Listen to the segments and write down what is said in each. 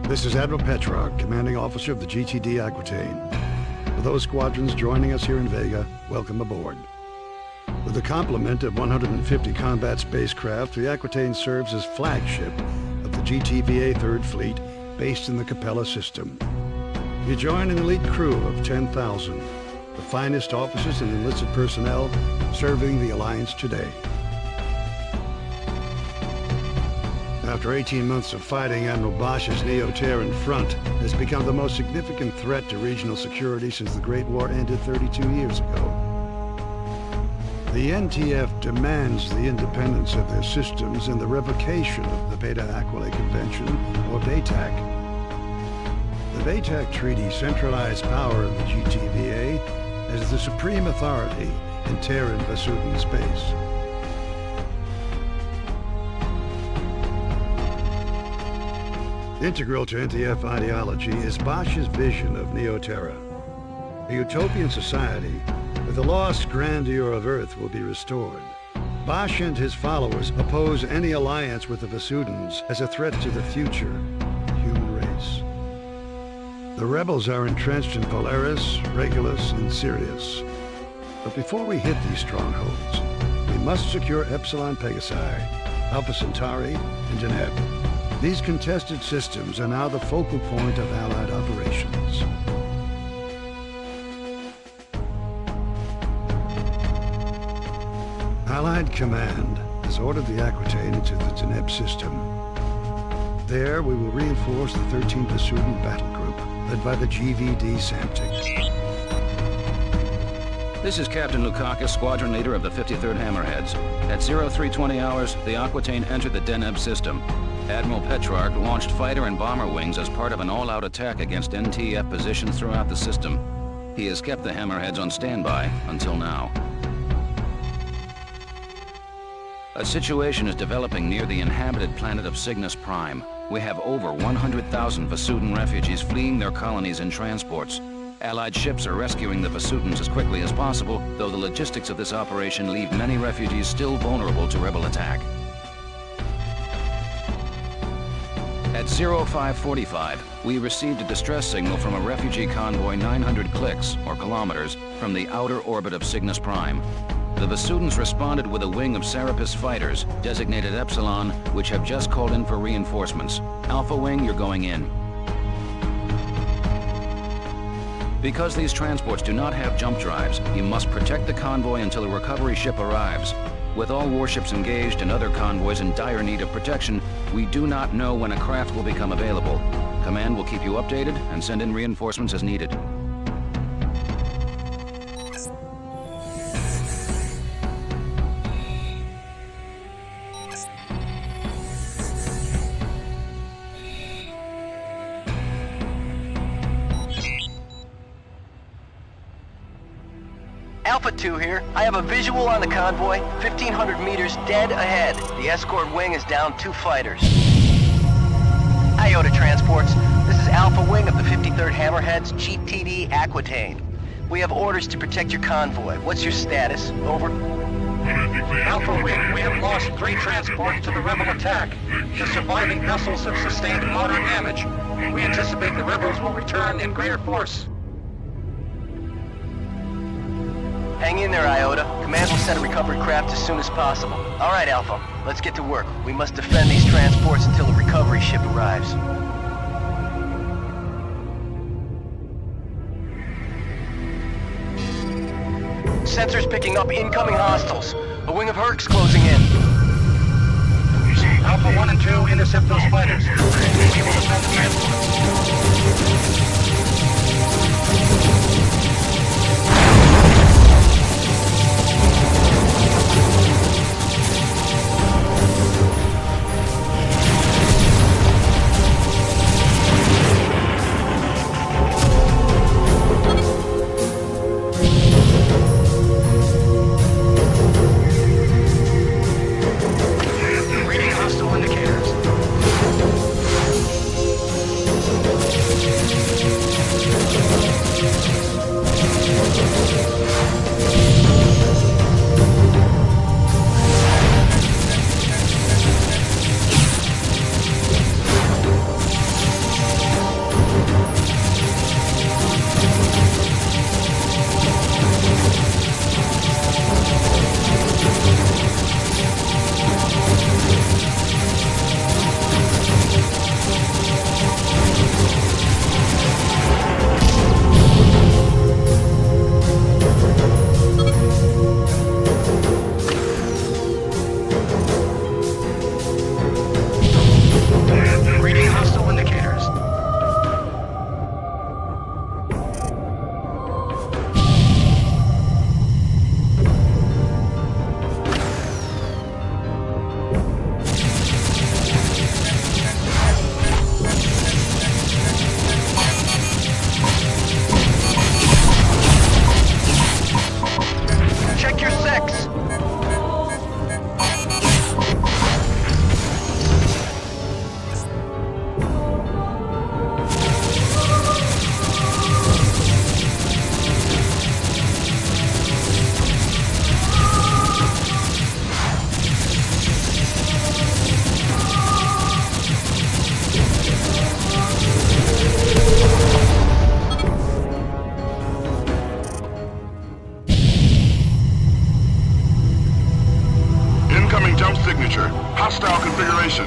This is Admiral Petrarch, Commanding Officer of the GTD Aquitaine. For those squadrons joining us here in Vega, welcome aboard. With a complement of 150 combat spacecraft, the Aquitaine serves as flagship of the GTVA 3rd Fleet, based in the Capella system. You join an elite crew of 10,000, the finest officers and enlisted personnel serving the Alliance today. After 18 months of fighting, Admiral Bosch's Neo-Terran front has become the most significant threat to regional security since the Great War ended 32 years ago. The NTF demands the independence of their systems and the revocation of the Beta Aquilae Convention, or BATAC. The BATAC Treaty centralized power of the GTVA as the supreme authority in Terran Vasudan space. Integral to NTF ideology is Bosch's vision of Neo-Terra. A utopian society where the lost grandeur of Earth will be restored. Bosch and his followers oppose any alliance with the Vasudans as a threat to the future of the human race. The rebels are entrenched in Polaris, Regulus, and Sirius. But before we hit these strongholds, we must secure Epsilon Pegasi, Alpha Centauri, and Deneb. These contested systems are now the focal point of Allied operations. Allied Command has ordered the Aquitaine into the Deneb system. There, we will reinforce the 13th Vasudan Battle Group, led by the GVD Samtic. This is Captain Lukakis, Squadron Leader of the 53rd Hammerheads. At 0320 hours, the Aquitaine entered the Deneb system. Admiral Petrarch launched fighter and bomber wings as part of an all-out attack against NTF positions throughout the system. He has kept the Hammerheads on standby until now. A situation is developing near the inhabited planet of Cygnus Prime. We have over 100,000 Vasudan refugees fleeing their colonies in transports. Allied ships are rescuing the Vasudans as quickly as possible, though the logistics of this operation leave many refugees still vulnerable to rebel attack. At 0545, we received a distress signal from a refugee convoy 900 clicks, or kilometers, from the outer orbit of Cygnus Prime. The Vasudans responded with a wing of Serapis fighters, designated Epsilon, which have just called in for reinforcements. Alpha Wing, you're going in. Because these transports do not have jump drives, you must protect the convoy until a recovery ship arrives. With all warships engaged and other convoys in dire need of protection, we do not know when a craft will become available. Command will keep you updated and send in reinforcements as needed. Alpha 2 here. I have a visual on the convoy, 1,500 meters dead ahead. The escort wing is down 2 fighters. Iota Transports, this is Alpha Wing of the 53rd Hammerheads, GTD Aquitaine. We have orders to protect your convoy. What's your status? Over. Alpha Wing, we have lost 3 transports to the rebel attack. The surviving vessels have sustained moderate damage. We anticipate the rebels will return in greater force. Hang in there, Iota. Command will send a recovery craft as soon as possible. All right, Alpha. Let's get to work. We must defend these transports until a recovery ship arrives. Sensors picking up incoming hostiles. A wing of Hercs closing in. Alpha 1 and 2 intercept those fighters. We will defend the transports. Hostile indicators. hostile configuration.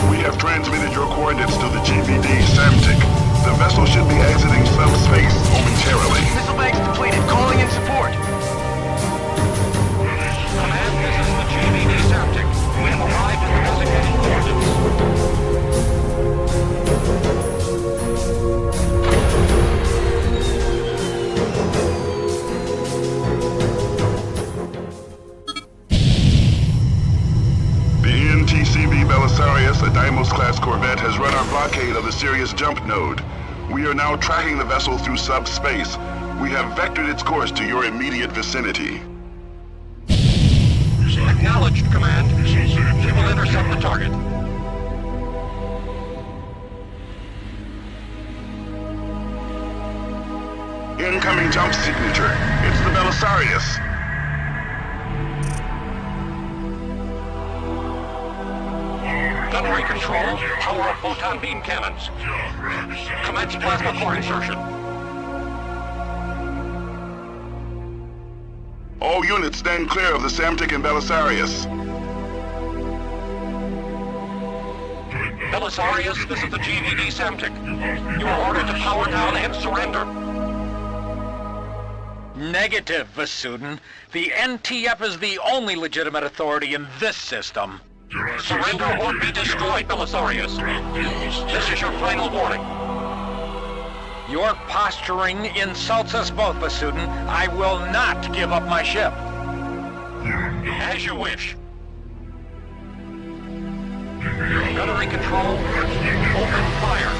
We have transmitted your coordinates to the GVD Samtic. The vessel should be exiting subspace momentarily. Missile banks depleted. Calling in support. Command, this is the GVD Samtic. We have arrived at the designated coordinates. The ETC2 Belisarius, a Deimos-class corvette, has run our blockade of the Sirius jump node. We are now tracking the vessel through subspace. We have vectored its course to your immediate vicinity. Acknowledged, Command. We will intercept the target. Incoming jump signature. It's the Belisarius. Gunnery control. Power up photon beam cannons. Commence plasma core insertion. All units stand clear of the Samtic and Belisarius. Belisarius, this is the GVD Samtic. You are ordered to power down and surrender. Negative, Vasudin. The NTF is the only legitimate authority in this system. Surrender or be destroyed, Belisarius. This is your final warning. Your posturing insults us both, Vasudin. I will not give up my ship. As you wish. Gunnery control. Open fire.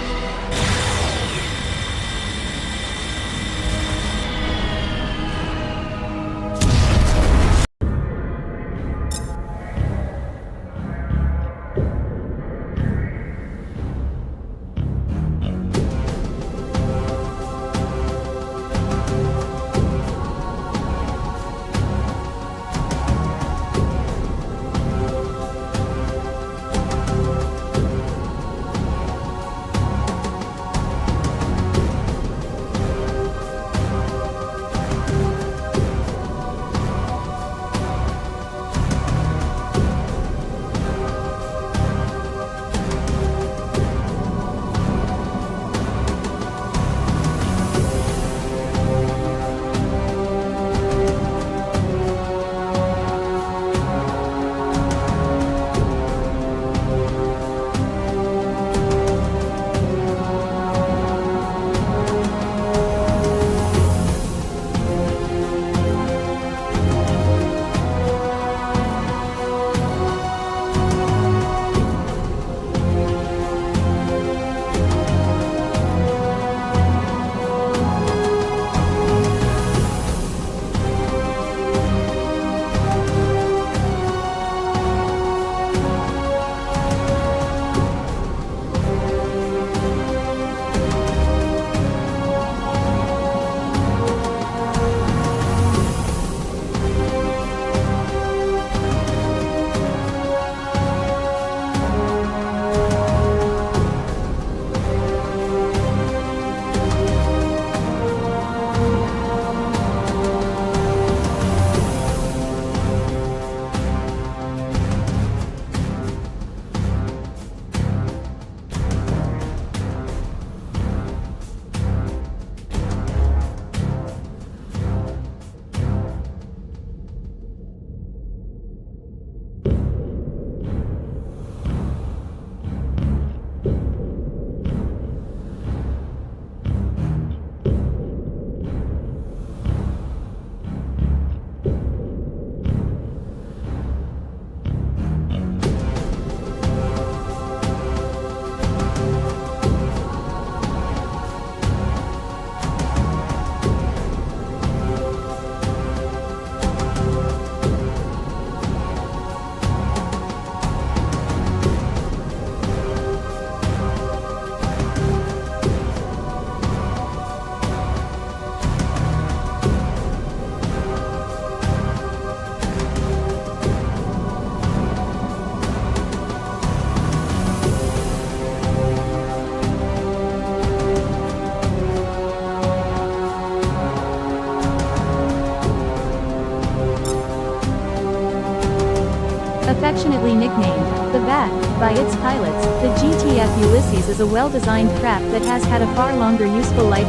affectionately nicknamed the Bat by its pilots, the GTF Ulysses is a well-designed craft that has had a far longer useful life.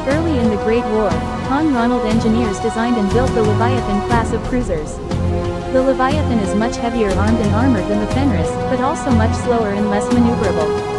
Early in the Great War, Con Ronald engineers designed and built the Leviathan class of cruisers. The Leviathan is much heavier armed and armored than the Fenris, but also much slower and less maneuverable.